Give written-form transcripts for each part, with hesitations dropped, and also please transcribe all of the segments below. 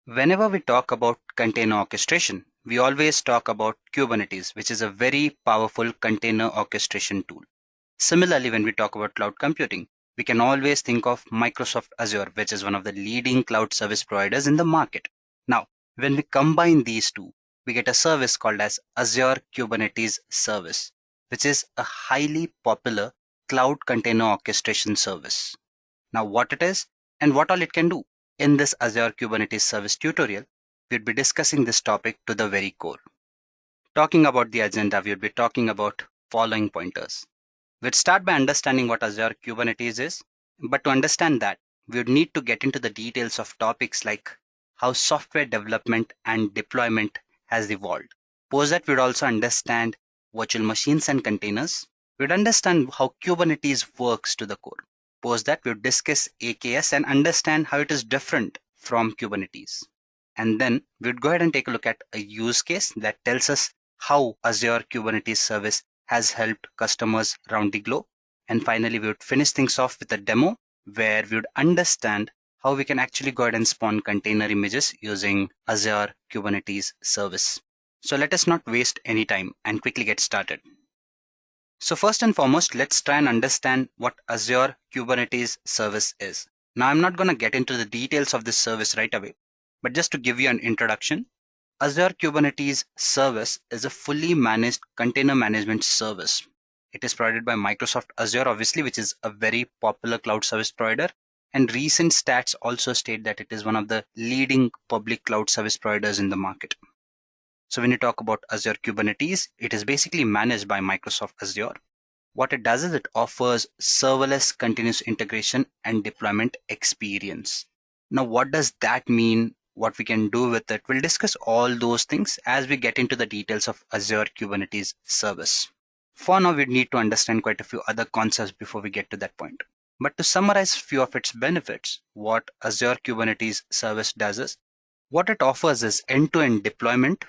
Whenever we talk about container orchestration, we always talk about Kubernetes, which is a very powerful container orchestration tool. Similarly, when we talk about cloud computing, we can always think of Microsoft Azure, which is one of the leading cloud service providers in the market. Now, when we combine these two, we get a service called as Azure Kubernetes Service, which is a highly popular cloud container orchestration service. Now, what it is and what all it can do. In this Azure Kubernetes Service tutorial, we'd be discussing this topic to the very core. Talking about the agenda, we'd be talking about following pointers. We'd start by understanding what Azure Kubernetes is, but to understand that, we would need to get into the details of topics like how software development and deployment has evolved. Post that, we'd also understand virtual machines and containers. We'd understand how Kubernetes works to the core. Post that, we'll discuss AKS and understand how it is different from Kubernetes. And then we'd go ahead and take a look at a use case that tells us how Azure Kubernetes Service has helped customers around the globe. And finally, we would finish things off with a demo where we would understand how we can actually go ahead and spawn container images using Azure Kubernetes Service. So let us not waste any time and quickly get started. So first and foremost, let's try and understand what Azure Kubernetes Service is. Now, I'm not going to get into the details of this service right away, but just to give you an introduction, Azure Kubernetes Service is a fully managed container management service. It is provided by Microsoft Azure, obviously, which is a very popular cloud service provider. And recent stats also state that it is one of the leading public cloud service providers in the market. So when you talk about Azure Kubernetes, it is basically managed by Microsoft Azure. What it does is it offers serverless continuous integration and deployment experience. Now, what does that mean? What we can do with it? We'll discuss all those things as we get into the details of Azure Kubernetes Service. For now, we need to understand quite a few other concepts before we get to that point. But to summarize a few of its benefits, what Azure Kubernetes Service does is, what it offers is end-to-end deployment,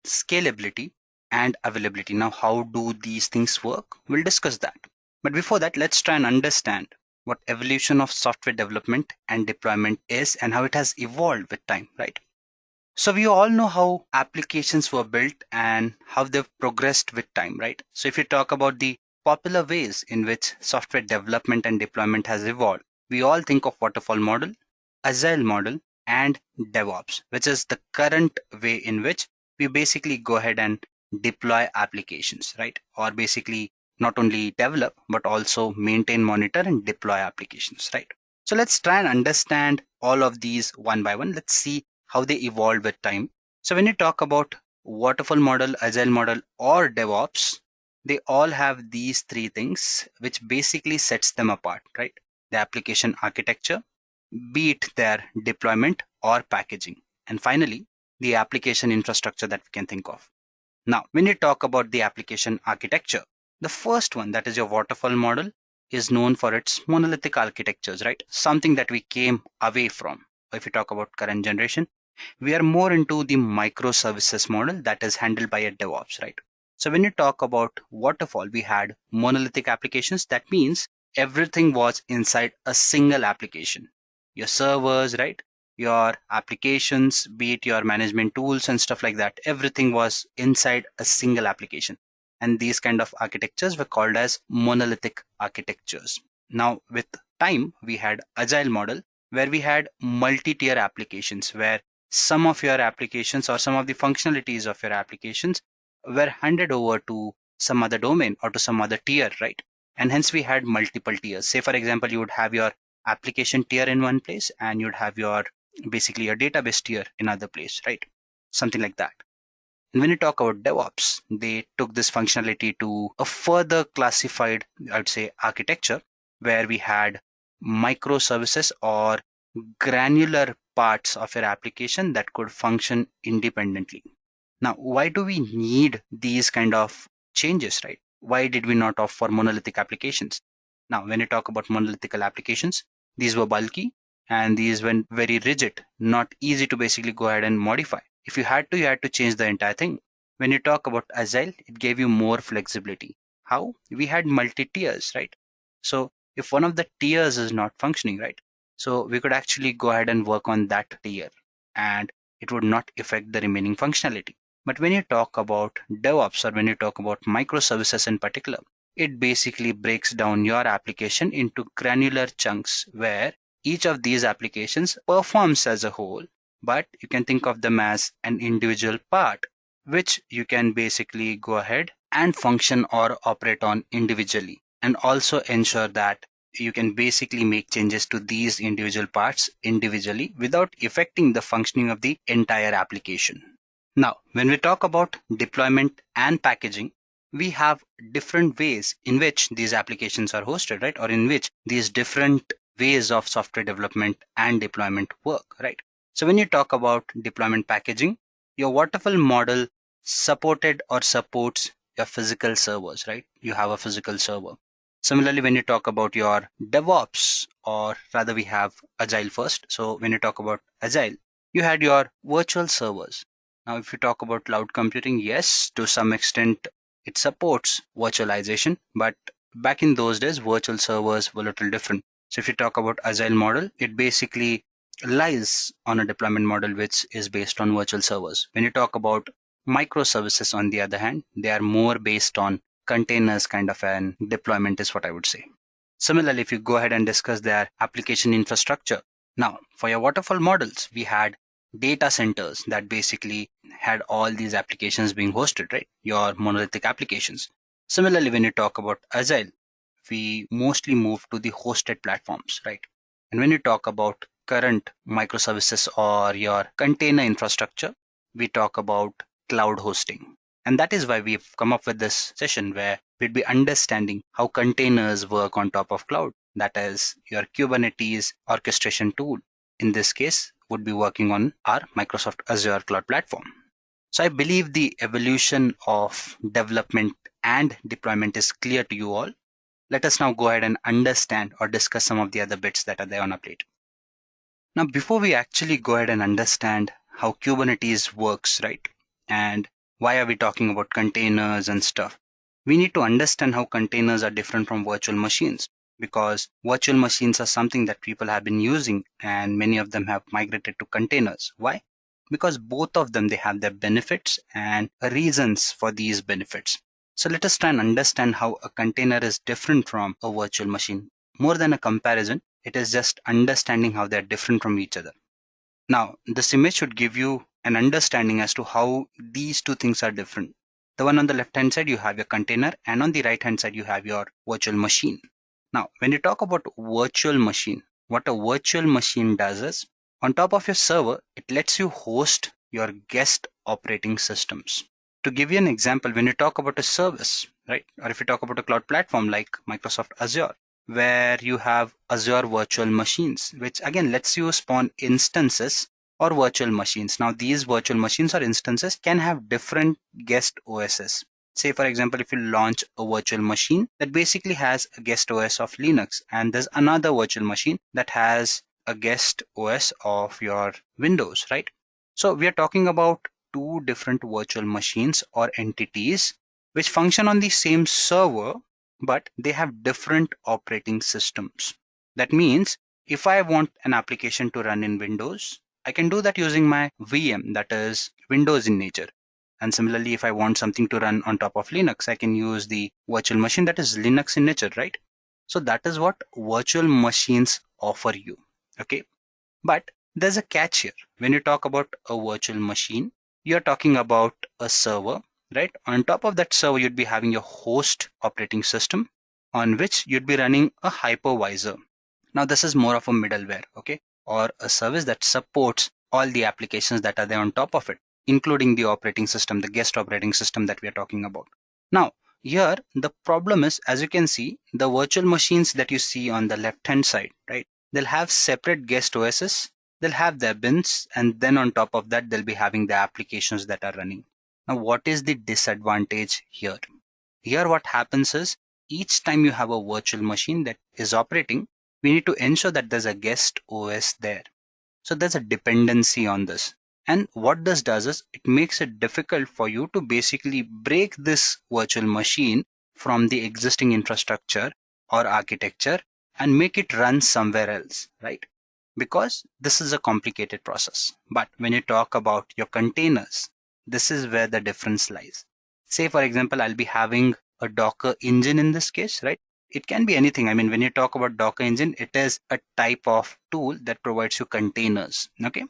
scalability, and availability. Now, how do these things work? We'll discuss that. But before that, let's try and understand what evolution of software development and deployment is and how it has evolved with time, right? So we all know how applications were built and how they've progressed with time, right? So if you talk about the popular ways in which software development and deployment has evolved, we all think of waterfall model, agile model, and DevOps, which is the current way in which we basically go ahead and deploy applications, right? Or basically not only develop, but also maintain, monitor, and deploy applications, right? So let's try and understand all of these one by one. Let's see how they evolve with time. So when you talk about waterfall model, agile model, or DevOps, they all have these three things, which basically sets them apart, right? The application architecture, be it their deployment or packaging. And finally, the application infrastructure that we can think of. Now, when you talk about the application architecture, the first one, that is your waterfall model, is known for its monolithic architectures, right? Something that we came away from. If you talk about current generation, we are more into the microservices model that is handled by a DevOps, right? So when you talk about waterfall, we had monolithic applications. That means everything was inside a single application. Your servers, right? Your applications, be it your management tools and stuff like that, everything was inside a single application. And these kind of architectures were called as monolithic architectures. Now, with time, we had agile model where we had multi-tier applications where some of your applications or some of the functionalities of your applications were handed over to some other domain or to some other tier, right? And hence we had multiple tiers. Say, for example, you would have your application tier in one place and you'd have your basically your database tier in other place, right? Something like that. And when you talk about DevOps, they took this functionality to a further classified, I would say, architecture where we had microservices or granular parts of your application that could function independently. Now, why do we need these kind of changes, right? Why did we not opt for monolithic applications? Now, when you talk about monolithic applications, these were bulky and these were very rigid, not easy to basically go ahead and modify. If you had to change the entire thing. When you talk about Agile, it gave you more flexibility. How? We had multi-tiers, right? So if one of the tiers is not functioning, right? So we could actually go ahead and work on that tier. And it would not affect the remaining functionality. But when you talk about DevOps, or when you talk about microservices in particular, it basically breaks down your application into granular chunks where each of these applications performs as a whole, but you can think of them as an individual part, which you can basically go ahead and function or operate on individually, and also ensure that you can basically make changes to these individual parts individually without affecting the functioning of the entire application. Now, when we talk about deployment and packaging, we have different ways in which these applications are hosted, right? Or in which these different ways of software development and deployment work, right? So when you talk about deployment packaging, your waterfall model supported or supports your physical servers, right? You have a physical server. Similarly, when you talk about your DevOps, or rather we have Agile first. So when you talk about Agile, you had your virtual servers. Now, if you talk about cloud computing, yes, to some extent, it supports virtualization, but back in those days, virtual servers were a little different. So if you talk about Agile model, it basically lies on a deployment model which is based on virtual servers. When you talk about microservices, on the other hand, they are more based on containers kind of an deployment is what I would say. Similarly, if you go ahead and discuss their application infrastructure. Now, for your waterfall models, we had data centers that basically had all these applications being hosted, right? Your monolithic applications. Similarly, when you talk about Agile, we mostly move to the hosted platforms, right? And when you talk about current microservices or your container infrastructure, we talk about cloud hosting. And that is why we've come up with this session where we'd be understanding how containers work on top of cloud. That is your Kubernetes orchestration tool. In this case, would be working on our Microsoft Azure Cloud Platform. So I believe the evolution of development and deployment is clear to you all. Let us now go ahead and understand or discuss some of the other bits that are there on our plate. Now, before we actually go ahead and understand how Kubernetes works, right? And why are we talking about containers and stuff? We need to understand how containers are different from virtual machines, because virtual machines are something that people have been using and many of them have migrated to containers. Why? Because both of them, they have their benefits and reasons for these benefits. So let us try and understand how a container is different from a virtual machine. More than a comparison, it is just understanding how they're different from each other. Now, this image should give you an understanding as to how these two things are different. The one on the left hand side, you have your container, and on the right hand side, you have your virtual machine. Now, when you talk about virtual machine, what a virtual machine does is, on top of your server, it lets you host your guest operating systems. To give you an example, when you talk about a service, right, or if you talk about a cloud platform like Microsoft Azure, where you have Azure virtual machines, which again lets you spawn instances or virtual machines. Now, these virtual machines or instances can have different guest OSs. Say, for example, if you launch a virtual machine that basically has a guest OS of Linux, and there's another virtual machine that has a guest OS of your Windows, right? So we are talking about two different virtual machines or entities which function on the same server, but they have different operating systems. That means if I want an application to run in Windows, I can do that using my VM, that is Windows in nature. And similarly, if I want something to run on top of Linux, I can use the virtual machine that is Linux in nature, right? So that is what virtual machines offer you. Okay. But there's a catch here. When you talk about a virtual machine, you're talking about a server, right? On top of that server, you'd be having your host operating system on which you'd be running a hypervisor. Now, this is more of a middleware, okay? Or a service that supports all the applications that are there on top of it, including the operating system, the guest operating system that we are talking about. Now, here, the problem is, as you can see, the virtual machines that you see on the left-hand side, right? They'll have separate guest OSs, they'll have their bins, and then on top of that, they'll be having the applications that are running. Now, what is the disadvantage here? Here, what happens is, each time you have a virtual machine that is operating, we need to ensure that there's a guest OS there. So there's a dependency on this. And what this does is, it makes it difficult for you to basically break this virtual machine from the existing infrastructure or architecture and make it run somewhere else, right? because this is a complicated process. But when you talk about your containers, this is where the difference lies. Say, for example, I'll be having a Docker engine in this case, right? It can be anything. I mean, when you talk about Docker engine, it is a type of tool that provides you containers. Okay.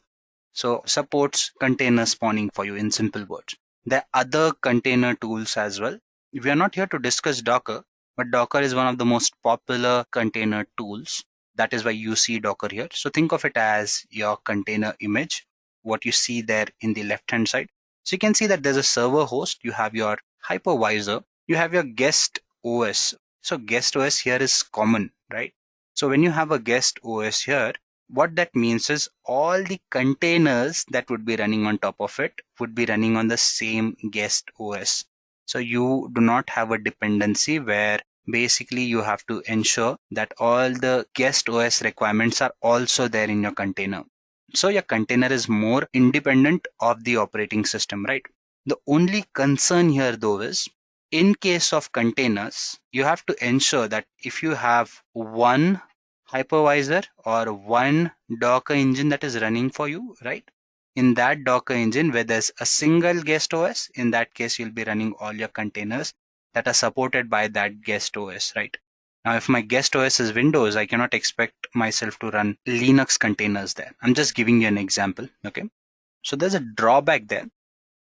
So supports container spawning for you in simple words. There are other container tools as well. We are not here to discuss Docker, but Docker is one of the most popular container tools. That is why you see Docker here. So think of it as your container image, what you see there in the left-hand side. So you can see that there's a server host, you have your hypervisor, you have your guest OS. So guest OS here is common, right? So when you have a guest OS here, what that means is all the containers that would be running on top of it would be running on the same guest OS. So you do not have a dependency where basically you have to ensure that all the guest OS requirements are also there in your container. So your container is more independent of the operating system, right? The only concern here though is in case of containers, you have to ensure that if you have one hypervisor or one Docker engine that is running for you, right? In that Docker engine where there's a single guest OS, in that case, you'll be running all your containers that are supported by that guest OS, right? Now, if my guest OS is Windows, I cannot expect myself to run Linux containers there. I'm just giving you an example, okay? So there's a drawback there.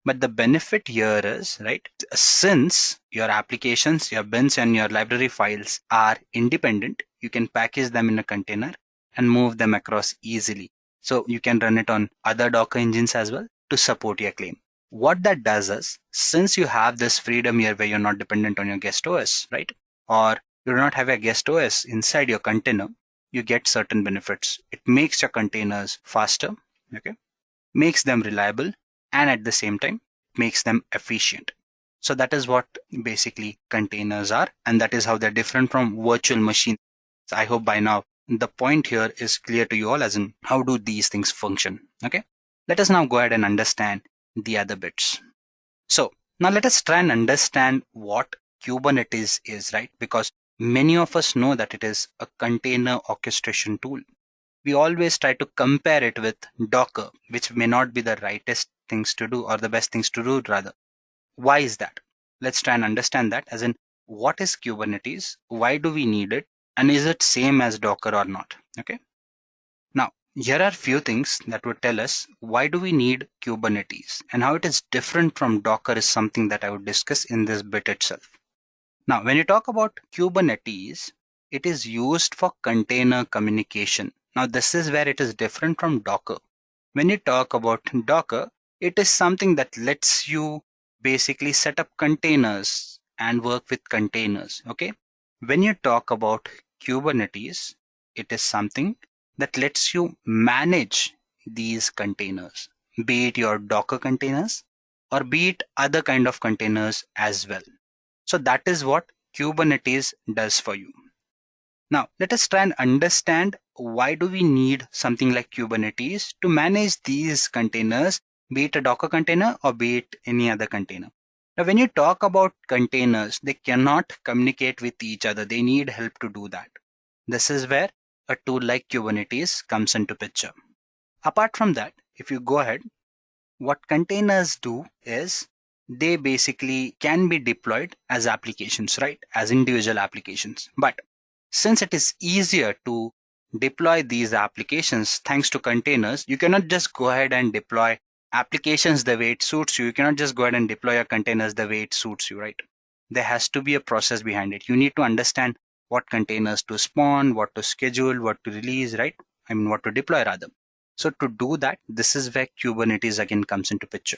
But the benefit here is, right, since your applications, your bins and your library files are independent, you can package them in a container and move them across easily. So you can run it on other Docker engines as well to support your claim. What that does is, since you have this freedom here where you're not dependent on your guest OS, right, or you do not have a guest OS inside your container, you get certain benefits. It makes your containers faster, okay, makes them reliable, and at the same time makes them efficient. So that is what basically containers are, and that is how they're different from virtual machines. So I hope by now the point here is clear to you all, as in how do these things function. Okay, let us now go ahead and understand the other bits. So now let us try and understand what Kubernetes is, right? Because many of us know that it is a container orchestration tool. We always try to compare it with Docker, which may not be the rightest things to do, or the best things to do rather. Why is that? Let's try and understand that, as in what is Kubernetes, why do we need it, and is it same as Docker or not? Okay. Now, here are few things that would tell us why do we need Kubernetes, and how it is different from Docker is something that I would discuss in this bit itself. Now, when you talk about Kubernetes, it is used for container communication. Now, this is where it is different from Docker. When you talk about Docker, it is something that lets you basically set up containers and work with containers. Okay. When you talk about Kubernetes, it is something that lets you manage these containers, be it your Docker containers or be it other kind of containers as well. So that is what Kubernetes does for you. Now, let us try and understand why do we need something like Kubernetes to manage these containers, be it a Docker container or be it any other container. Now, when you talk about containers, they cannot communicate with each other. They need help to do that. This is where a tool like Kubernetes comes into picture. Apart from that, if you go ahead, what containers do is they basically can be deployed as applications, right? As individual applications. But since it is easier to deploy these applications thanks to containers, you cannot just go ahead and deploy applications the way it suits you. You cannot just go ahead and deploy your containers the way it suits you, right? There has to be a process behind it. You need to understand what containers to spawn, what to schedule, what to release, right? I mean, what to deploy rather. So to do that, this is where Kubernetes again comes into picture.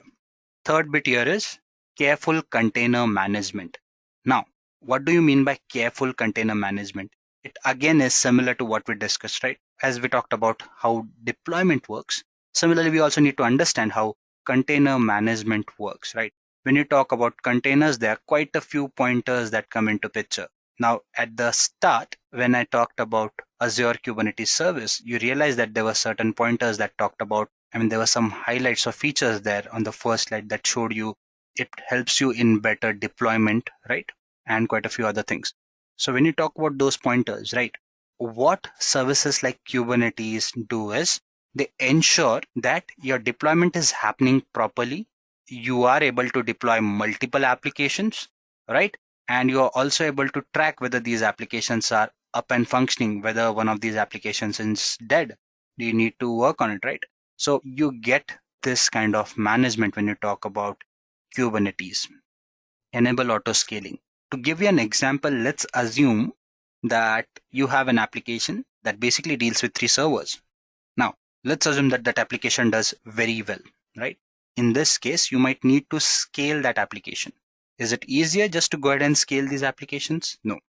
Third bit here is careful container management. Now, what do you mean by careful container management? It again is similar to what we discussed, right? As we talked about how deployment works. Similarly, we also need to understand how container management works, right? When you talk about containers, there are quite a few pointers that come into picture. Now, at the start, when I talked about Azure Kubernetes Service, you realize that there were certain pointers that talked about, I mean, there were some highlights or features there on the first slide that showed you it helps you in better deployment, right? And quite a few other things. So when you talk about those pointers, right, what services like Kubernetes do is they ensure that your deployment is happening properly. You are able to deploy multiple applications, right? And you are also able to track whether these applications are up and functioning, whether one of these applications is dead. Do you need to work on it, right? So you get this kind of management when you talk about Kubernetes. Enable auto scaling. To give you an example, let's assume that you have an application that basically deals with 3 servers. Now, let's assume that that application does very well, right? In this case, you might need to scale that application. Is it easier just to go ahead and scale these applications? No,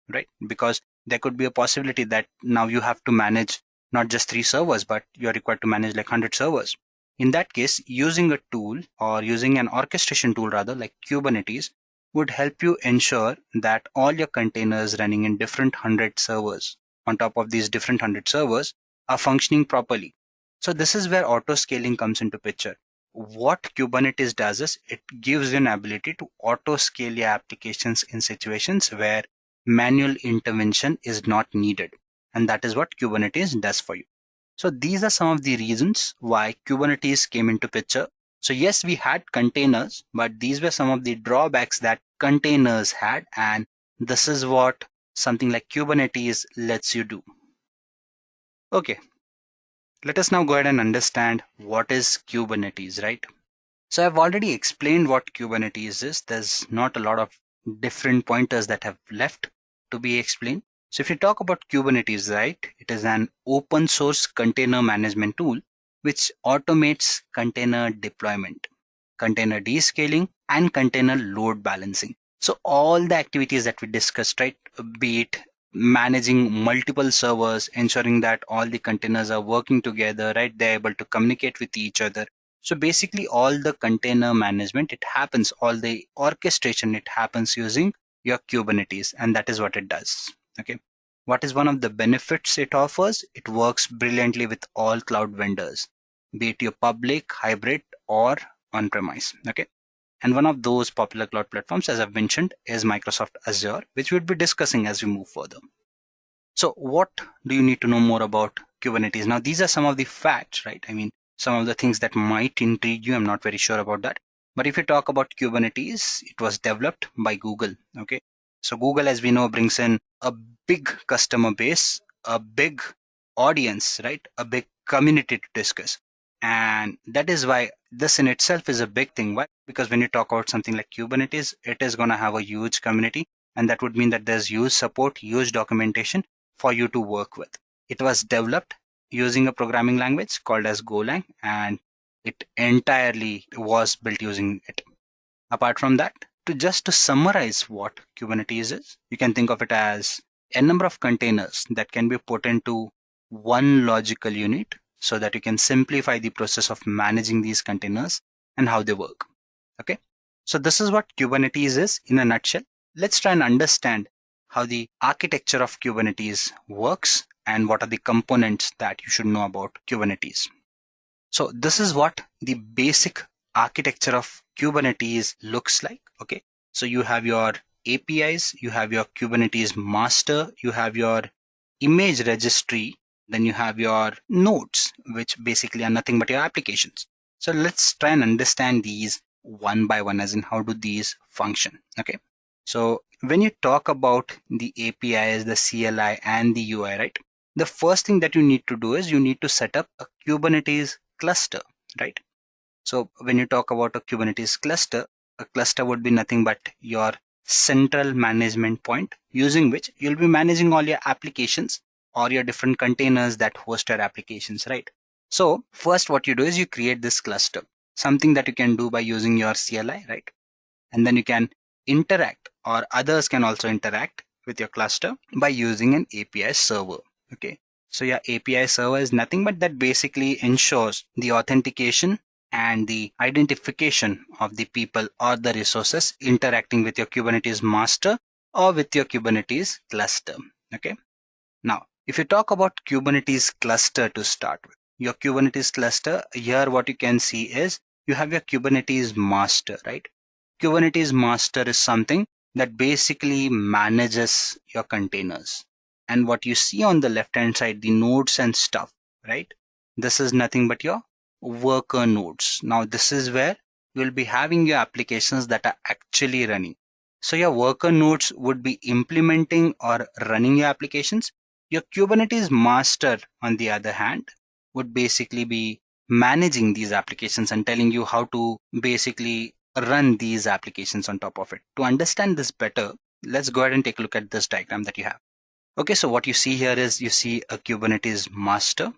right? Because there could be a possibility that now you have to manage not just 3 servers, but you're required to manage like 100 servers. In that case, using a tool or using an orchestration tool rather like Kubernetes would help you ensure that all your containers running in different 100 servers on top of these different 100 servers are functioning properly. So this is where auto scaling comes into picture. What Kubernetes does is it gives you an ability to auto scale your applications in situations where manual intervention is not needed. And that is what Kubernetes does for you. So these are some of the reasons why Kubernetes came into picture. So yes, we had containers, but these were some of the drawbacks that containers had. And this is what something like Kubernetes lets you do. Okay, let us now go ahead and understand what is Kubernetes, right? So I've already explained what Kubernetes is. There's not a lot of different pointers that have left to be explained. So if you talk about Kubernetes, right, it is an open source container management tool which automates container deployment, container descaling, and container load balancing. So all the activities that we discussed, right, be it managing multiple servers, ensuring that all the containers are working together, right, they're able to communicate with each other. So basically all the container management, it happens, all the orchestration, it happens using your Kubernetes, and that is what it does. Okay. What is one of the benefits it offers? It works brilliantly with all cloud vendors, be it your public, hybrid, or on-premise. Okay. And one of those popular cloud platforms, as I've mentioned, is Microsoft Azure, which we'll be discussing as we move further. So what do you need to know more about Kubernetes? Now, these are some of the facts, right? I mean, some of the things that might intrigue you. I'm not very sure about that. But if you talk about Kubernetes, it was developed by Google. Okay. So Google, as we know, brings in a big customer base, a big audience, right? A big community to discuss. And that is why this in itself is a big thing. Why? Because when you talk about something like Kubernetes, it is going to have a huge community. And that would mean that there's huge support, huge documentation for you to work with. It was developed using a programming language called as Golang, and it entirely was built using it. Apart from that, to summarize what Kubernetes is, you can think of it as a number of containers that can be put into one logical unit so that you can simplify the process of managing these containers and how they work. Okay, so this is what Kubernetes is in a nutshell. Let's try and understand how the architecture of Kubernetes works and what are the components that you should know about Kubernetes. So this is what the basic architecture of Kubernetes looks like. Okay, so you have your APIs, you have your Kubernetes master, you have your image registry, then you have your nodes, which basically are nothing but your applications. So let's try and understand these one by one, as in how do these function. Okay, so when you talk about the APIs, the CLI, and the UI, right, the first thing that you need to do is you need to set up a Kubernetes cluster, right? So when you talk about a Kubernetes cluster, a cluster would be nothing but your central management point using which you'll be managing all your applications or your different containers that host your applications, right? So first what you do is you create this cluster, something that you can do by using your CLI, right? And then you can interact, or others can also interact with your cluster by using an API server. Okay, so your API server is nothing but that basically ensures the authentication and the identification of the people or the resources interacting with your Kubernetes master or with your Kubernetes cluster. Okay, now if you talk about Kubernetes cluster to start with, your Kubernetes cluster, here what you can see is you have your Kubernetes master, right? Kubernetes master is something that basically manages your containers. And what you see on the left hand side, the nodes and stuff, right? This is nothing but your worker nodes. Now this is where you'll be having your applications that are actually running. So your worker nodes would be implementing or running your applications. Your Kubernetes master, on the other hand, would basically be managing these applications and telling you how to basically run these applications on top of it. To understand this better, let's go ahead and take a look at this diagram that you have. Okay, so what you see here is you see a Kubernetes master,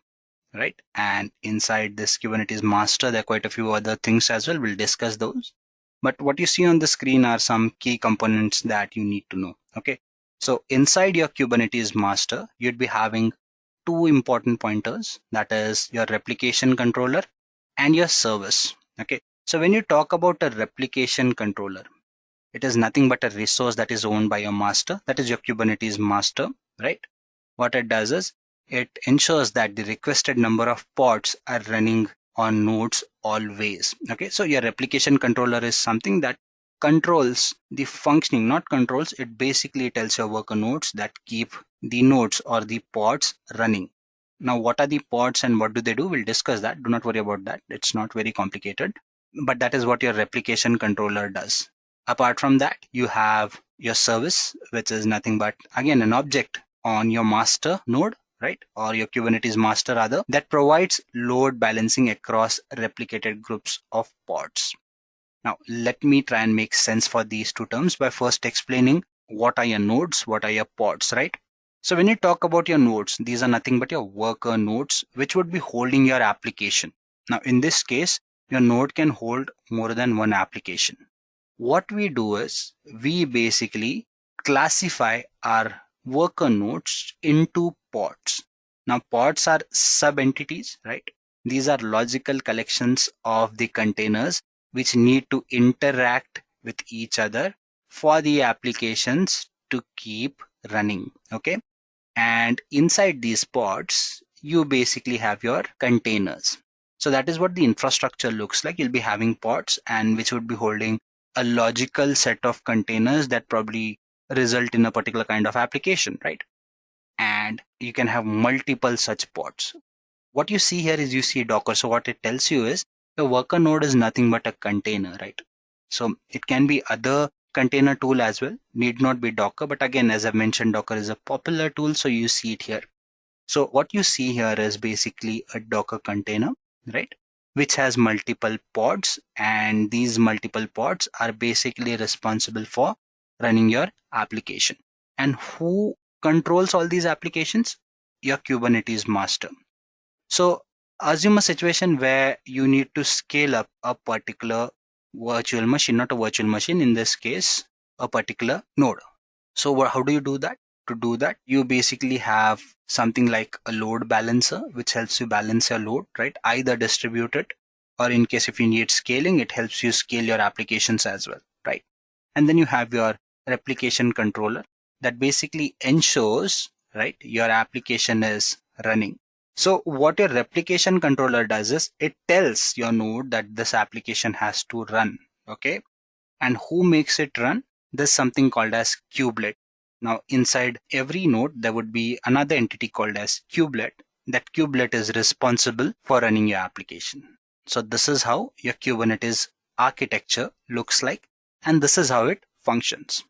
right? And inside this Kubernetes master, there are quite a few other things as well. We'll discuss those. But what you see on the screen are some key components that you need to know. Okay, so inside your Kubernetes master, you'd be having two important pointers, that is your replication controller and your service. Okay, so when you talk about a replication controller, it is nothing but a resource that is owned by your master, that is your Kubernetes master, right? What it does is it ensures that the requested number of pods are running on nodes always. Okay, so your replication controller is something that controls the functioning, not controls, it basically tells your worker nodes that keep the nodes or the pods running. Now, what are the pods and what do they do? We'll discuss that. Do not worry about that. It's not very complicated, but that is what your replication controller does. Apart from that, you have your service, which is nothing but, again, an object on your master node, right? Or your Kubernetes master rather, that provides load balancing across replicated groups of pods. Now, let me try and make sense for these two terms by first explaining what are your nodes, what are your pods, right? So when you talk about your nodes, these are nothing but your worker nodes, which would be holding your application. Now, in this case, your node can hold more than one application. What we do is we basically classify our worker nodes into pods. Now, pods are sub-entities, right? These are logical collections of the containers which need to interact with each other for the applications to keep running, okay? And inside these pods, you basically have your containers. So that is what the infrastructure looks like. You'll be having pods and which would be holding a logical set of containers that probably result in a particular kind of application, right? And you can have multiple such pods. What you see here is you see Docker. So what it tells you is the worker node is nothing but a container, right? So it can be other container tool as well, need not be Docker. But again, as I've mentioned, Docker is a popular tool, so you see it here. So what you see here is basically a Docker container, right? Which has multiple pods, and these multiple pods are basically responsible for running your application. And who controls all these applications? Your Kubernetes master. So assume a situation where you need to scale up a particular virtual machine, not a virtual machine, in this case, a particular node. So how do you do that? To do that, you basically have something like a load balancer, which helps you balance your load, right? Either distributed, or in case if you need scaling, it helps you scale your applications as well, right? And then you have your replication controller that basically ensures, right, your application is running. So what your replication controller does is it tells your node that this application has to run, okay? And who makes it run? There's something called as kubelet. Now inside every node, there would be another entity called as kubelet. That kubelet is responsible for running your application. So this is how your Kubernetes architecture looks like, and this is how it functions.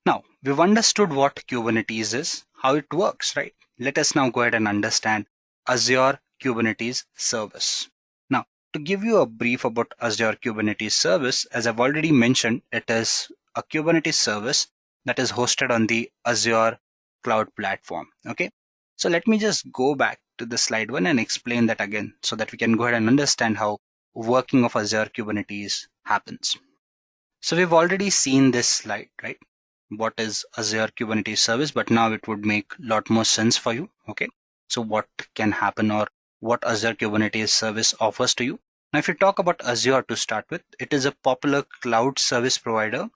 Now, we've understood what Kubernetes is, how it works, right? Let us now go ahead and understand Azure Kubernetes Service. Now, to give you a brief about Azure Kubernetes Service, as I've already mentioned, it is a Kubernetes service that is hosted on the Azure Cloud Platform. Okay, so let me just go back to the slide one and explain that again so that we can go ahead and understand how working of Azure Kubernetes happens. So we've already seen this slide, right? What is Azure Kubernetes Service, but now it would make a lot more sense for you. Okay, so what can happen or what Azure Kubernetes Service offers to you. Now, if you talk about Azure to start with, it is a popular cloud service provider.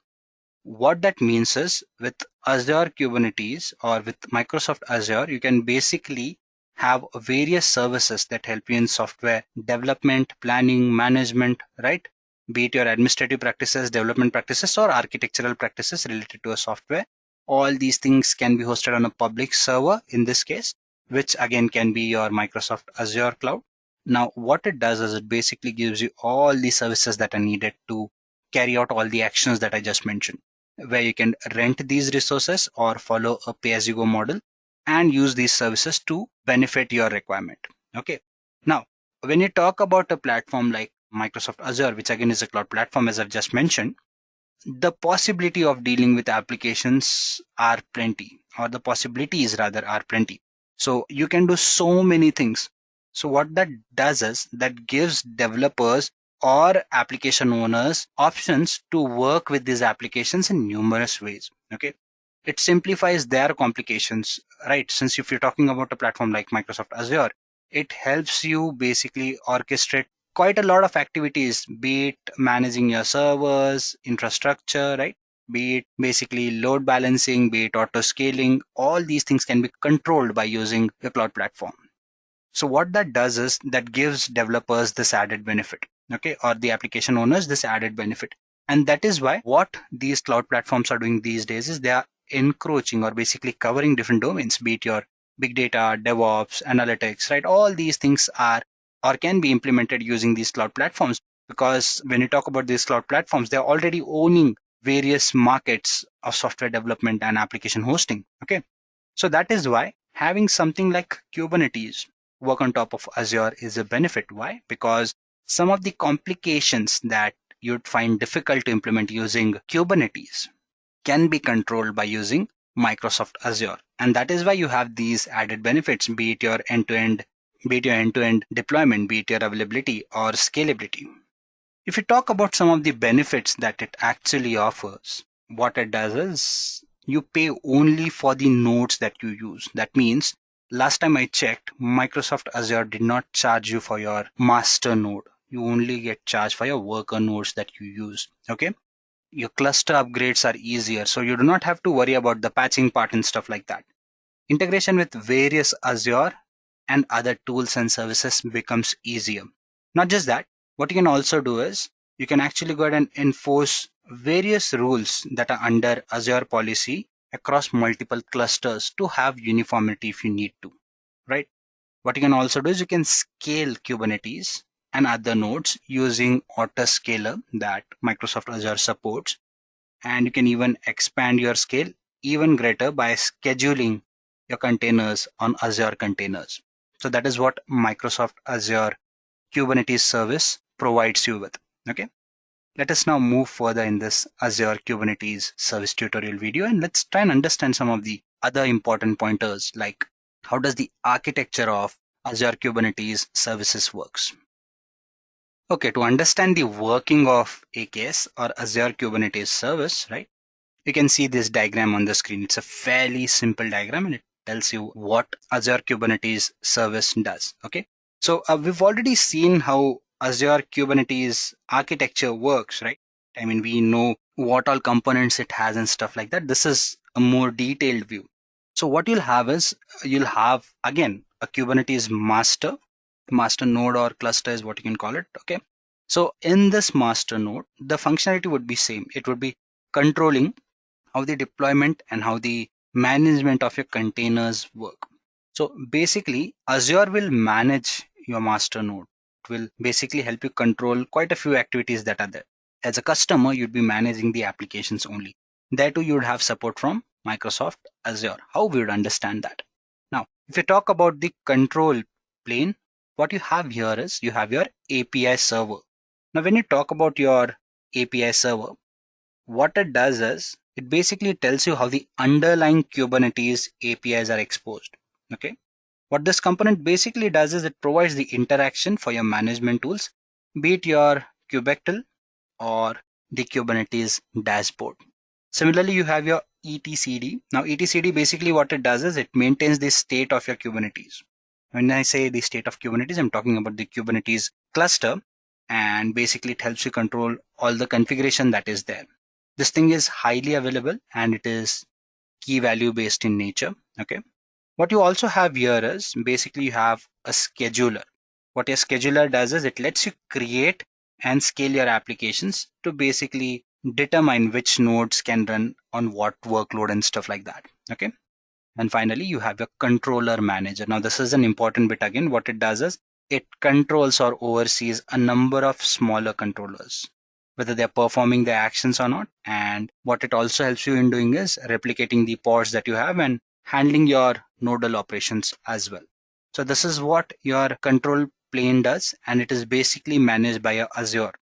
What that means is with Azure Kubernetes or with Microsoft Azure, you can basically have various services that help you in software development, planning, management, right? Be it your administrative practices, development practices, or architectural practices related to a software. All these things can be hosted on a public server in this case, which again can be your Microsoft Azure Cloud. Now, what it does is it basically gives you all the services that are needed to carry out all the actions that I just mentioned, where you can rent these resources or follow a pay-as-you-go model and use these services to benefit your requirement. Okay. Now, when you talk about a platform like Microsoft Azure, which again is a cloud platform, as I've just mentioned, the possibility of dealing with applications are plenty, or the possibilities rather are plenty. So you can do so many things. So what that does is that gives developers or application owners options to work with these applications in numerous ways. Okay. It simplifies their complications, right? Since if you're talking about a platform like Microsoft Azure, it helps you basically orchestrate quite a lot of activities, be it managing your servers, infrastructure, right? Be it basically load balancing, be it auto scaling, all these things can be controlled by using the cloud platform. So what that does is that gives developers this added benefit, okay, or the application owners this added benefit. And that is why what these cloud platforms are doing these days is they are encroaching or basically covering different domains, be it your big data, DevOps, analytics, right? All these things are or can be implemented using these cloud platforms, because when you talk about these cloud platforms, they're already owning various markets of software development and application hosting. Okay. So that is why having something like Kubernetes work on top of Azure is a benefit. Why? Because some of the complications that you'd find difficult to implement using Kubernetes can be controlled by using Microsoft Azure. And that is why you have these added benefits, be it your end-to-end deployment, be it your availability or scalability. If you talk about some of the benefits that it actually offers, what it does is you pay only for the nodes that you use. That means last time I checked, Microsoft Azure did not charge you for your master node. You only get charged for your worker nodes that you use. Okay. Your cluster upgrades are easier, so you do not have to worry about the patching part and stuff like that. Integration with various Azure and other tools and services becomes easier. Not just that, what you can also do is you can actually go ahead and enforce various rules that are under Azure policy across multiple clusters to have uniformity if you need to, right? What you can also do is you can scale Kubernetes and other nodes using autoscaler that Microsoft Azure supports. And you can even expand your scale even greater by scheduling your containers on Azure containers. So that is what Microsoft Azure Kubernetes Service provides you with. Okay. Let us now move further in this Azure Kubernetes Service tutorial video, and let's try and understand some of the other important pointers, like how does the architecture of Azure Kubernetes Services works. Okay, to understand the working of AKS or Azure Kubernetes Service, right? You can see this diagram on the screen. It's a fairly simple diagram and it tells you what Azure Kubernetes Service does. Okay, so we've already seen how Azure Kubernetes architecture works, right? I mean, we know what all components it has and stuff like that. This is a more detailed view. So what you'll have is you'll have again a Kubernetes master node or cluster is what you can call it. Okay, so in this master node, the functionality would be same. It would be controlling how the deployment and how the management of your containers work. So basically, Azure will manage your master node. It will basically help you control quite a few activities that are there. As a customer, you'd be managing the applications only. There too, you would have support from Microsoft Azure. How we would understand that? Now, if you talk about the control plane, what you have here is you have your API server. Now, when you talk about your API server, what it does is it basically tells you how the underlying Kubernetes APIs are exposed. Okay. What this component basically does is it provides the interaction for your management tools, be it your Kubectl or the Kubernetes dashboard. Similarly, you have your etcd. Now, etcd basically what it does is it maintains the state of your Kubernetes. When I say the state of Kubernetes, I'm talking about the Kubernetes cluster, and basically it helps you control all the configuration that is there. This thing is highly available and it is key value based in nature. Okay. What you also have here is basically you have a scheduler. What your scheduler does is it lets you create and scale your applications to basically determine which nodes can run on what workload and stuff like that. Okay. And finally, you have your controller manager. Now, this is an important bit again. What it does is it controls or oversees a number of smaller controllers, whether they're performing their actions or not. And what it also helps you in doing is replicating the pods that you have and handling your nodal operations as well. So this is what your control plane does, and it is basically managed by your Azure.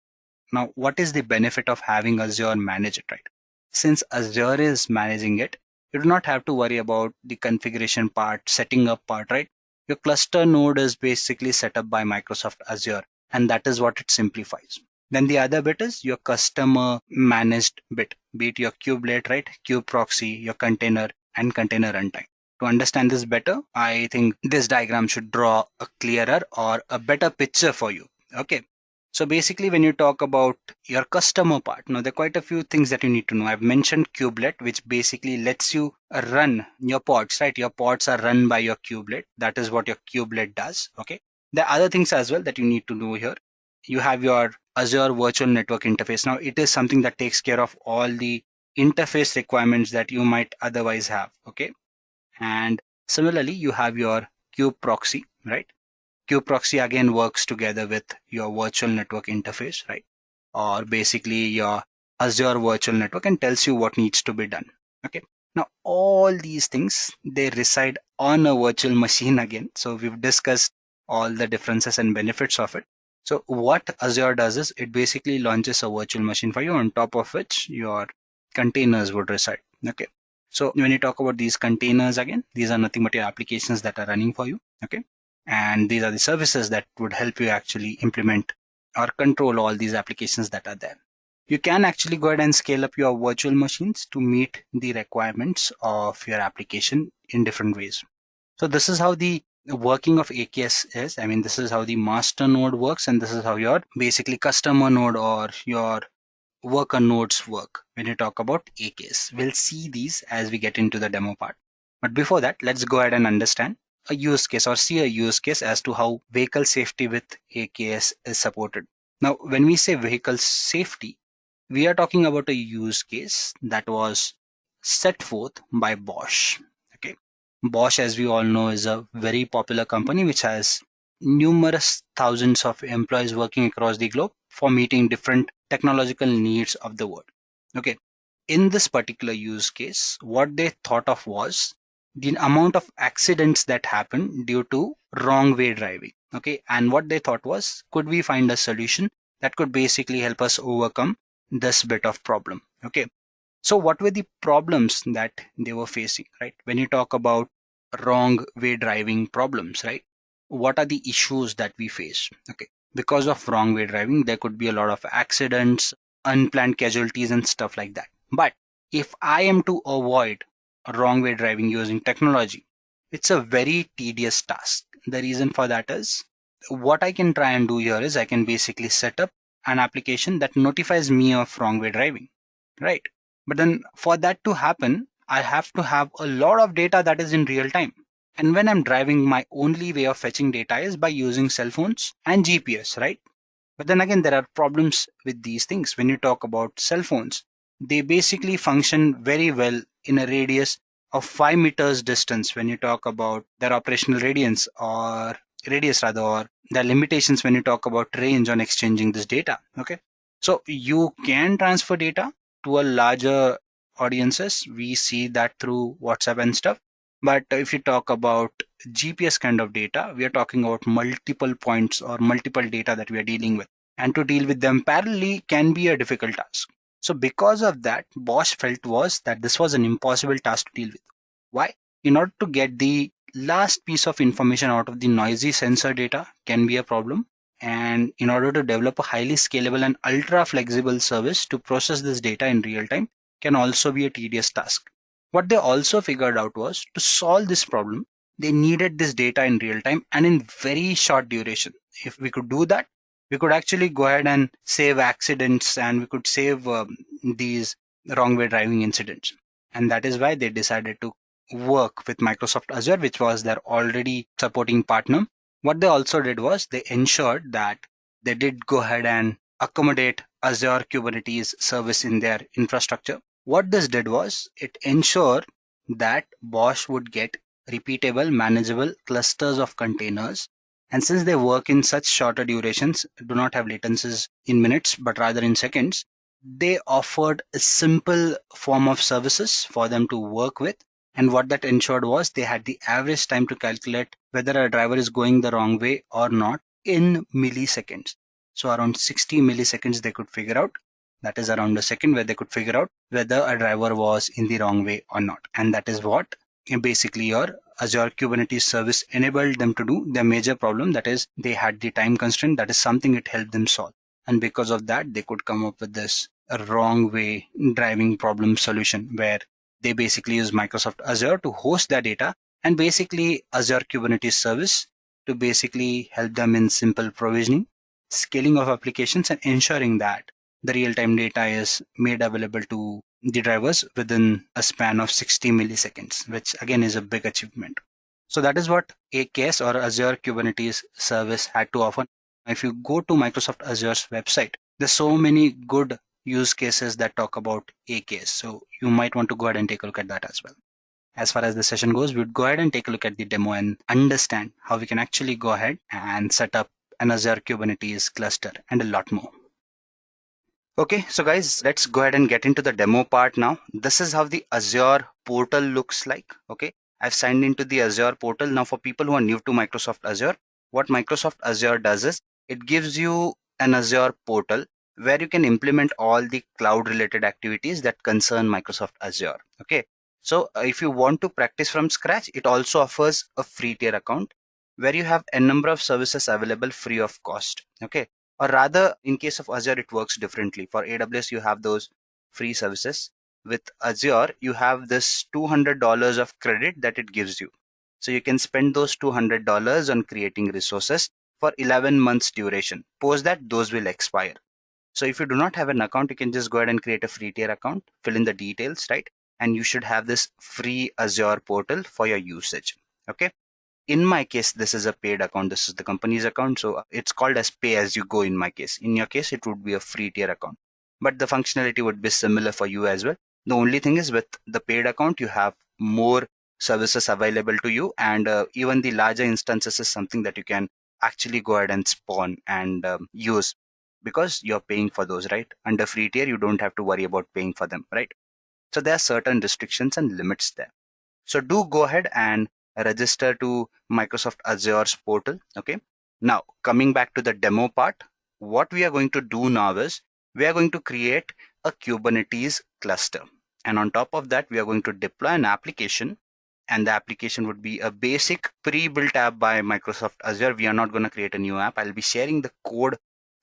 Now, what is the benefit of having Azure manage it, right? Since Azure is managing it, you do not have to worry about the configuration part, setting up part, right? Your cluster node is basically set up by Microsoft Azure, and that is what it simplifies. Then the other bit is your customer managed bit, be it your kubelet, right? Kube proxy, your container, and container runtime. To understand this better, I think this diagram should draw a clearer or a better picture for you. Okay. So basically, when you talk about your customer part, now there are quite a few things that you need to know. I've mentioned kubelet, which basically lets you run your pods, right? Your pods are run by your kubelet. That is what your kubelet does. Okay. There are other things as well that you need to know here. You have your Azure Virtual Network Interface. Now, it is something that takes care of all the interface requirements that you might otherwise have. Okay. And similarly, you have your kube proxy, right? Kube proxy again works together with your virtual network interface, right? Or basically your Azure virtual network and tells you what needs to be done. Okay. Now, all these things, they reside on a virtual machine again. So we've discussed all the differences and benefits of it. So what Azure does is it basically launches a virtual machine for you, on top of which your containers would reside. Okay. So when you talk about these containers again, these are nothing but your applications that are running for you. Okay. And these are the services that would help you actually implement or control all these applications that are there. You can actually go ahead and scale up your virtual machines to meet the requirements of your application in different ways. So this is how the working of AKS is. I mean, this is how the master node works, and this is how your basically customer node or your worker nodes work when you talk about AKS. We'll see these as we get into the demo part. But before that, let's go ahead and understand a use case or see a use case as to how vehicle safety with AKS is supported. Now, when we say vehicle safety, we are talking about a use case that was set forth by Bosch. Okay, Bosch, as we all know, is a very popular company which has numerous thousands of employees working across the globe for meeting different technological needs of the world. Okay, in this particular use case, what they thought of was the amount of accidents that happen due to wrong way driving. Okay, and what they thought was, could we find a solution that could basically help us overcome this bit of problem? Okay, so what were the problems that they were facing, right? When you talk about wrong way driving problems, right? What are the issues that we face? Okay, because of wrong way driving, there could be a lot of accidents, unplanned casualties, and stuff like that. But if I am to avoid wrong way driving using technology, it's a very tedious task. The reason for that is, what I can try and do here is I can basically set up an application that notifies me of wrong way driving, right? But then for that to happen, I have to have a lot of data that is in real time. And when I'm driving, my only way of fetching data is by using cell phones and GPS, right? But then again, there are problems with these things. When you talk about cell phones, they basically function very well in a radius of 5 meters distance when you talk about their operational radius or their limitations when you talk about range on exchanging this data. Okay, so you can transfer data to a larger audiences. We see that through WhatsApp and stuff. But if you talk about GPS kind of data, we are talking about multiple points or multiple data that we are dealing with. And to deal with them parallelly can be a difficult task. So because of that, Bosch felt was that this was an impossible task to deal with. Why? In order to get the last piece of information out of the noisy sensor data can be a problem. And in order to develop a highly scalable and ultra flexible service to process this data in real time can also be a tedious task. What they also figured out was, to solve this problem, they needed this data in real time and in very short duration. If we could do that, we could actually go ahead and save accidents, and we could save these wrong way driving incidents. And that is why they decided to work with Microsoft Azure, which was their already supporting partner. What they also did was they ensured that they did go ahead and accommodate Azure Kubernetes service in their infrastructure. What this did was it ensured that Bosch would get repeatable, manageable clusters of containers. And since they work in such shorter durations, do not have latencies in minutes, but rather in seconds, they offered a simple form of services for them to work with. And what that ensured was they had the average time to calculate whether a driver is going the wrong way or not in milliseconds. So around 60 milliseconds they could figure out, that is around a second, where they could figure out whether a driver was in the wrong way or not. And that is what basically your Azure Kubernetes service enabled them to do. Their major problem, that is they had the time constraint, that is something it helped them solve. And because of that, they could come up with this wrong way driving problem solution where they basically use Microsoft Azure to host their data, and basically Azure Kubernetes service to basically help them in simple provisioning, scaling of applications, and ensuring that the real-time data is made available to the drivers within a span of 60 milliseconds, which again is a big achievement. So that is what AKS or Azure Kubernetes Service had to offer. If you go to Microsoft Azure's website, there's so many good use cases that talk about AKS. So you might want to go ahead and take a look at that as well. As far as the session goes, we'd go ahead and take a look at the demo and understand how we can actually go ahead and set up an Azure Kubernetes cluster and a lot more. Okay, so guys, let's go ahead and get into the demo part now. This is how the Azure portal looks like. Okay, I've signed into the Azure portal. Now for people who are new to Microsoft Azure, what Microsoft Azure does is it gives you an Azure portal where you can implement all the cloud related activities that concern Microsoft Azure. Okay, so if you want to practice from scratch, it also offers a free tier account where you have a number of services available free of cost. Okay, or rather, in case of Azure, it works differently. For AWS, you have those free services. With Azure, you have this $200 of credit that it gives you. So you can spend those $200 on creating resources for 11 months duration. Post that, those will expire. So if you do not have an account, you can just go ahead and create a free tier account, fill in the details, right? And you should have this free Azure portal for your usage. Okay. In my case, this is a paid account. This is the company's account. So it's called as pay as you go in my case. In your case, it would be a free tier account, but the functionality would be similar for you as well. The only thing is with the paid account, you have more services available to you, and even the larger instances is something that you can actually go ahead and spawn and use because you're paying for those, right? Under free tier, you don't have to worry about paying for them, right? So there are certain restrictions and limits there. So do go ahead and register to Microsoft Azure's portal. Okay. Now, coming back to the demo part, what we are going to do now is we are going to create a Kubernetes cluster. And on top of that, we are going to deploy an application. And the application would be a basic pre-built app by Microsoft Azure. We are not going to create a new app. I'll be sharing the code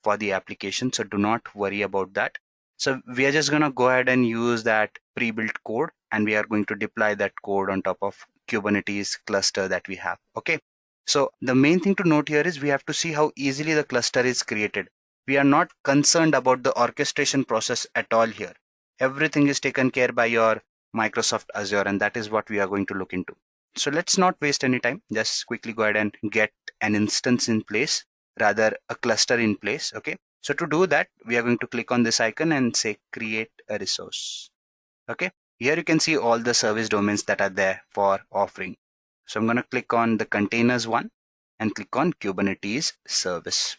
for the application, so do not worry about that. So we are just going to go ahead and use that pre-built code, and we are going to deploy that code on top of Kubernetes cluster that we have. Okay. So the main thing to note here is we have to see how easily the cluster is created. We are not concerned about the orchestration process at all here. Everything is taken care by your Microsoft Azure, and that is what we are going to look into. So let's not waste any time. Just quickly go ahead and get an instance in place, rather a cluster in place. Okay. So to do that, we are going to click on this icon and say create a resource. Okay. Here you can see all the service domains that are there for offering. So I'm going to click on the containers one and click on Kubernetes service.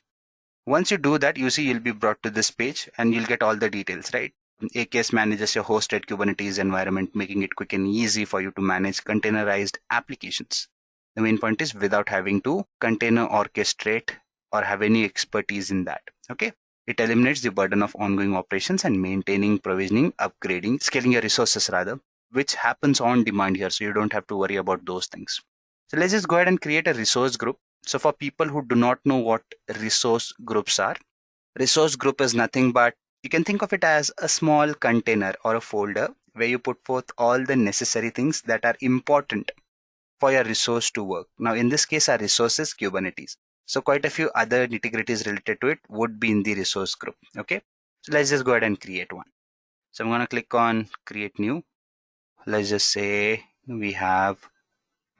Once you do that, you see you'll be brought to this page and you'll get all the details, right? AKS manages your hosted Kubernetes environment, making it quick and easy for you to manage containerized applications. The main point is without having to container orchestrate or have any expertise in that. Okay. It eliminates the burden of ongoing operations and maintaining, provisioning, upgrading, scaling your resources rather, which happens on demand here. So you don't have to worry about those things. So let's just go ahead and create a resource group. So for people who do not know what resource groups are, resource group is nothing but you can think of it as a small container or a folder where you put forth all the necessary things that are important for your resource to work. Now, in this case, our resource is Kubernetes. So quite a few other nitty-gritties related to it would be in the resource group. Okay. So let's just go ahead and create one. So I'm going to click on create new. Let's just say we have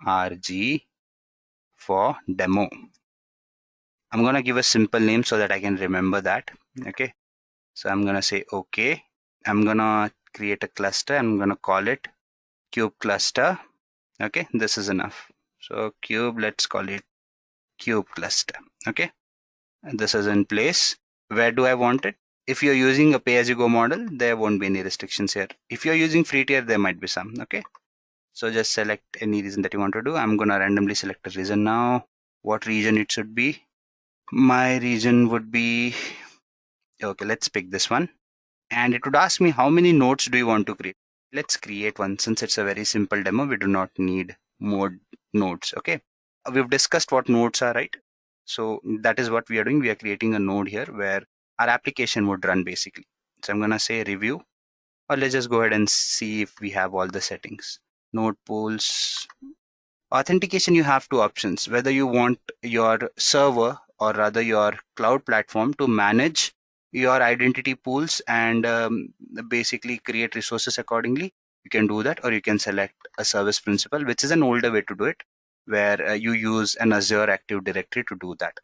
RG for demo. I'm going to give a simple name so that I can remember that. Okay, so I'm gonna say okay. I'm gonna create a cluster. I'm gonna call it cube cluster. Okay, this is enough. So cube, let's call it cube cluster. Okay, and this is in place. Where do I want it? If you're using a pay-as-you-go model, there won't be any restrictions here. If you're using free tier, there might be some. Okay, so just select any region that you want to do. I'm gonna randomly select a region now. What region it should be? My region would be, okay, let's pick this one. And it would ask me how many nodes do you want to create. Let's create one. Since it's a very simple demo, we do not need more nodes. Okay, we've discussed what nodes are, right? So that is what we are doing. We are creating a node here where our application would run basically. So I'm gonna say review, or let's just go ahead and see if we have all the settings. Node pools, authentication, you have two options, whether you want your server or rather your cloud platform to manage your identity pools and basically create resources accordingly. You can do that, or you can select a service principal, which is an older way to do it, where you use an Azure Active Directory to do that.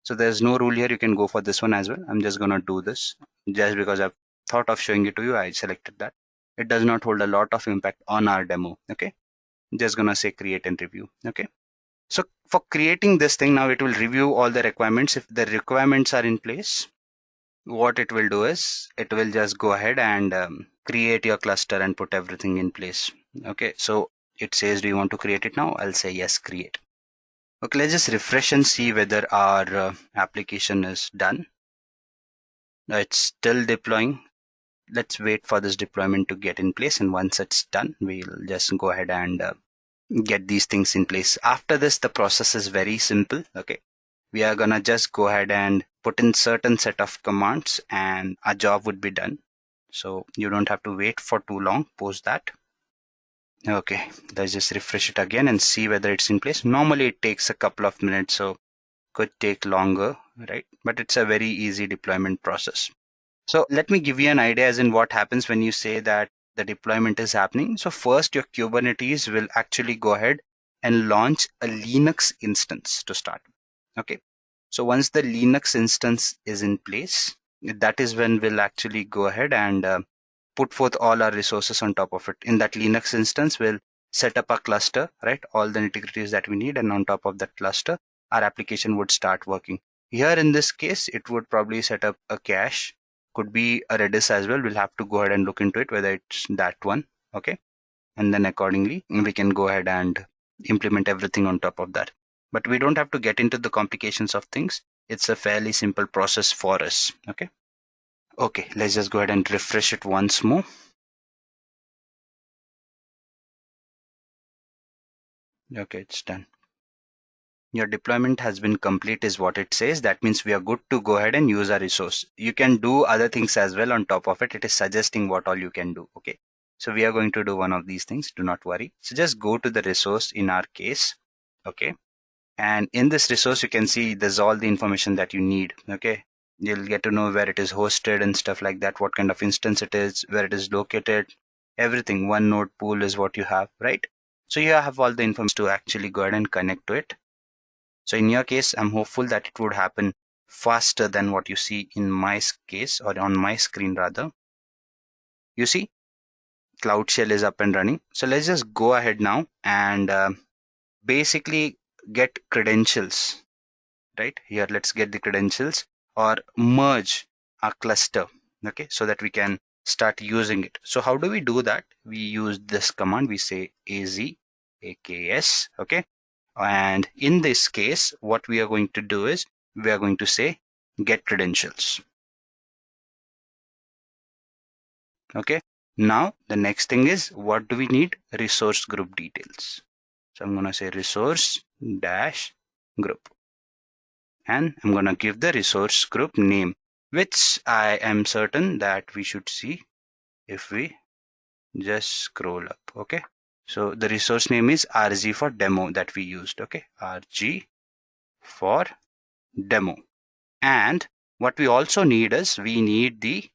So there's no rule here. You can go for this one as well. I'm just going to do this just because I've thought of showing it to you. I selected that. It does not hold a lot of impact on our demo. Okay, just gonna say create and review. Okay, so for creating this thing, now it will review all the requirements. If the requirements are in place, what it will do is it will just go ahead and create your cluster and put everything in place. Okay, so it says, do you want to create it now? I'll say yes, create. Okay, let's just refresh and see whether our application is done. It's still deploying. Let's wait for this deployment to get in place, and once it's done, we'll just go ahead and get these things in place. After this, the process is very simple. Okay, we are gonna just go ahead and put in certain set of commands and our job would be done. So you don't have to wait for too long post that. Okay, let's just refresh it again and see whether it's in place. Normally it takes a couple of minutes, so could take longer, right? But it's a very easy deployment process. So let me give you an idea as in what happens when you say that the deployment is happening. So first, your Kubernetes will actually go ahead and launch a Linux instance to start. Okay. So once the Linux instance is in place, that is when we'll actually go ahead and put forth all our resources on top of it. In that Linux instance, we'll set up a cluster, right? All the nitty-gritties that we need. And on top of that cluster, our application would start working. Here in this case, it would probably set up a cache. Could be a Redis as well. We'll have to go ahead and look into it, whether it's that one. Okay. And then accordingly, we can go ahead and implement everything on top of that. But we don't have to get into the complications of things. It's a fairly simple process for us. Okay. Okay, let's just go ahead and refresh it once more. Okay, it's done. Your deployment has been complete is what it says. That means we are good to go ahead and use our resource. You can do other things as well on top of it. It is suggesting what all you can do. Okay. So we are going to do one of these things. Do not worry. So just go to the resource in our case. Okay. And in this resource, you can see there's all the information that you need. Okay. You'll get to know where it is hosted and stuff like that, what kind of instance it is, where it is located, everything. One node pool is what you have, right? So you have all the information to actually go ahead and connect to it. So in your case, I'm hopeful that it would happen faster than what you see in my case, or on my screen rather. You see, Cloud Shell is up and running. So let's just go ahead now and basically get credentials, right? Here, let's get the credentials or merge our cluster, okay, so that we can start using it. So how do we do that? We use this command. We say AKS, okay? And in this case, what we are going to do is we are going to say get credentials. Okay. Now the next thing is, what do we need? Resource group details. So I'm going to say resource dash group. And I'm going to give the resource group name, which I am certain that we should see if we just scroll up. Okay. So the resource name is RG for demo that we used. Okay. RG for demo. And what we also need is we need the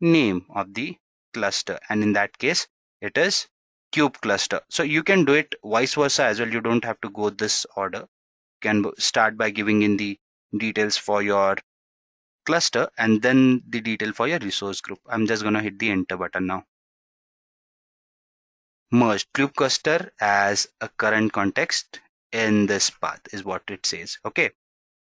name of the cluster. And in that case, it is cube cluster. So you can do it vice versa as well. You don't have to go this order. You can start by giving in the details for your cluster and then the detail for your resource group. I'm just going to hit the enter button now. Merged kube cluster as a current context in this path is what it says. Okay.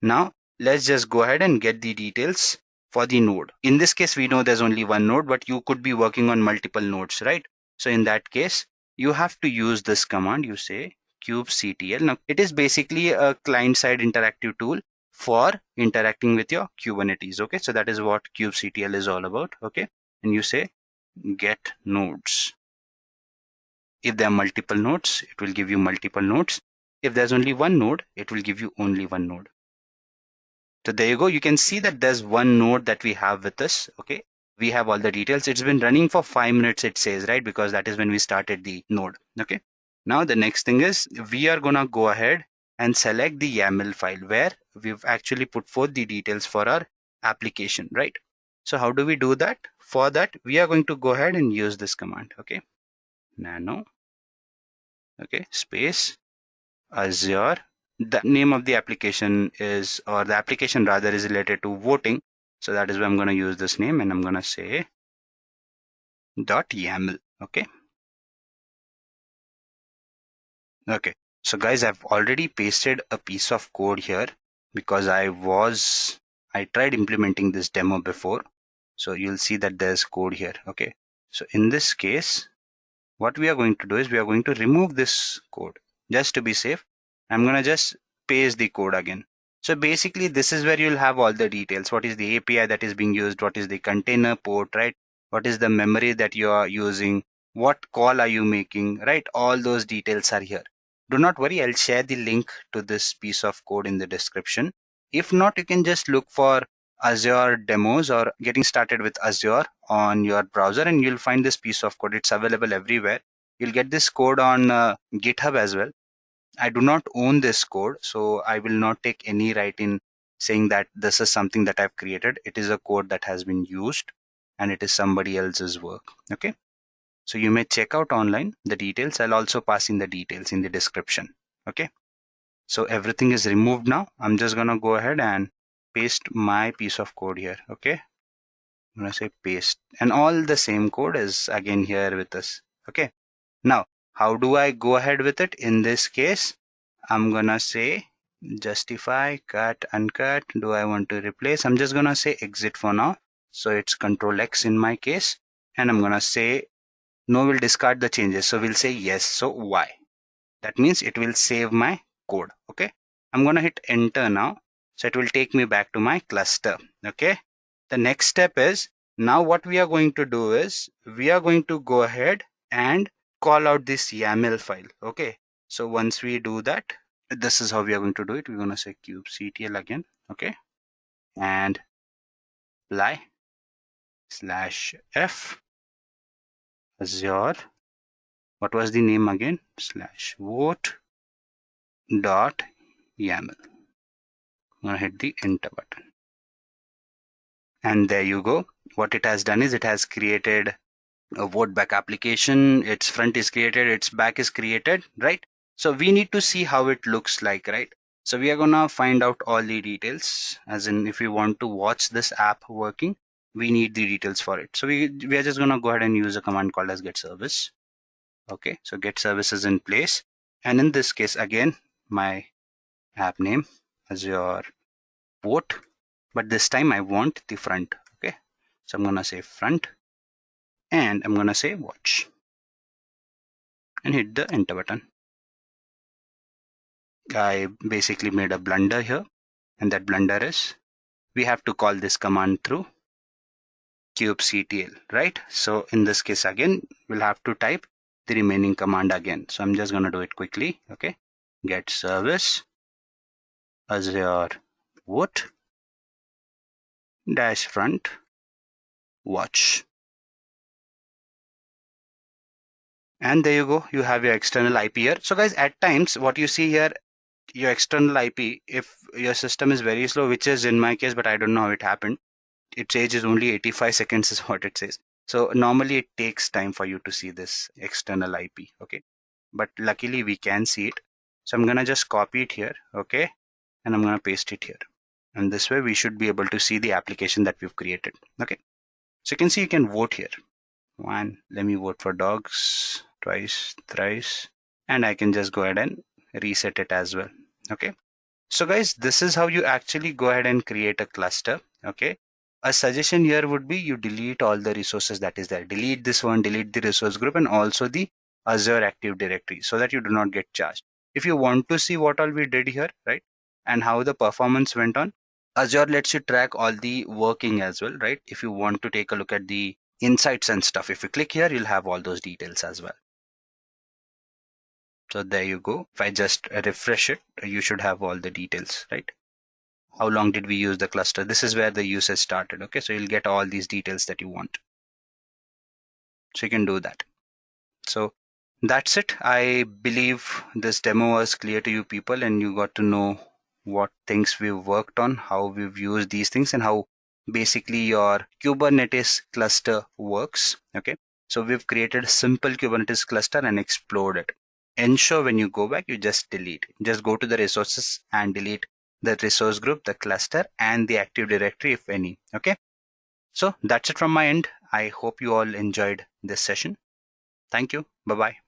Now let's just go ahead and get the details for the node. In this case, we know there's only one node, but you could be working on multiple nodes, right? So in that case, you have to use this command. You say 𝐶TL. Now it is basically a client-side interactive tool for interacting with your Kubernetes. Okay, so that is what 𝐶TL is all about. Okay, and you say get nodes. If there are multiple nodes, it will give you multiple nodes. If there's only one node, it will give you only one node. So there you go. You can see that there's one node that we have with us. Okay, we have all the details. It's been running for 5 minutes, it says, right? Because that is when we started the node. Okay. Now the next thing is we are gonna go ahead and select the YAML file where we've actually put forth the details for our application, right? So how do we do that? For that, we are going to go ahead and use this command. Okay, nano. Okay, space Azure. The name of the application is, or the application rather, is related to voting. So that is why I'm going to use this name, and I'm going to say .yaml. Okay. Okay. So guys, I've already pasted a piece of code here because I tried implementing this demo before. So you'll see that there's code here. Okay. So in this case, what we are going to do is we are going to remove this code just to be safe. I'm going to just paste the code again. So basically, this is where you'll have all the details. What is the API that is being used? What is the container port, right? What is the memory that you are using? What call are you making, right? All those details are here. Do not worry, I'll share the link to this piece of code in the description. If not, you can just look for Azure demos or getting started with Azure on your browser and you'll find this piece of code. It's available everywhere. You'll get this code on GitHub as well. I do not own this code, so I will not take any right in saying that this is something that I've created. It is a code that has been used and it is somebody else's work. Okay. So you may check out online the details. I'll also pass in the details in the description. Okay. So everything is removed now. I'm just going to go ahead and paste my piece of code here. Okay. I'm going to say paste, and all the same code is again here with us. Okay. Now, how do I go ahead with it? In this case, I'm gonna say justify, cut, uncut. Do I want to replace? I'm just gonna say exit for now. So it's Control X in my case. And I'm gonna say no, we'll discard the changes. So we'll say yes. So Y. That means it will save my code. Okay. I'm gonna hit enter now. So it will take me back to my cluster. Okay. The next step is, now what we are going to do is we are going to go ahead and call out this YAML file. Okay, so once we do that, this is how we are going to do it. We're going to say kubectl again. Okay, and apply /f Azure. What was the name again? /vote dot YAML. I'm going to hit the enter button. And there you go. What it has done is it has created a vote back application. Its front is created, its back is created, right? So we need to see how it looks like, right? So we are gonna find out all the details, as in if we want to watch this app working, we need the details for it. So we are just gonna go ahead and use a command called as get service. Okay, so get service is in place, and in this case again my app name Azure vote, but this time I want the front. Okay, so I'm gonna say front, and I'm gonna say watch and hit the enter button. I basically made a blunder here, and that blunder is we have to call this command through kubectl, right? So in this case again we'll have to type the remaining command again. So I'm just gonna do it quickly. Okay, get service Azure vote dash front watch. And there you go, you have your external IP here. So guys, at times what you see here, your external IP, if your system is very slow, which is in my case, but I don't know how it happened, its age is only 85 seconds is what it says. So normally it takes time for you to see this external IP. Okay, but luckily we can see it. So I'm gonna just copy it here. Okay, and I'm gonna paste it here. And this way we should be able to see the application that we've created. Okay, so you can see you can vote here. One, let me vote for dogs, twice, thrice, and I can just go ahead and reset it as well. Okay, so guys, this is how you actually go ahead and create a cluster. Okay, a suggestion here would be you delete all the resources that is there. Delete this one, delete the resource group, and also the Azure Active Directory, so that you do not get charged. If you want to see what all we did here, right, and how the performance went on, Azure lets you track all the working as well, right? If you want to take a look at the insights and stuff, if you click here, you'll have all those details as well. So there you go. If I just refresh it, you should have all the details, right? How long did we use the cluster? This is where the usage started. Okay, so you'll get all these details that you want. So you can do that. So that's it. I believe this demo was clear to you people, and you got to know what things we've worked on, how we've used these things, and how basically your Kubernetes cluster works. Okay, so we've created a simple Kubernetes cluster and explored it. Ensure when you go back, you just delete. Just go to the resources and delete the resource group, the cluster, and the Active Directory, if any. Okay, so that's it from my end. I hope you all enjoyed this session. Thank you. Bye-bye.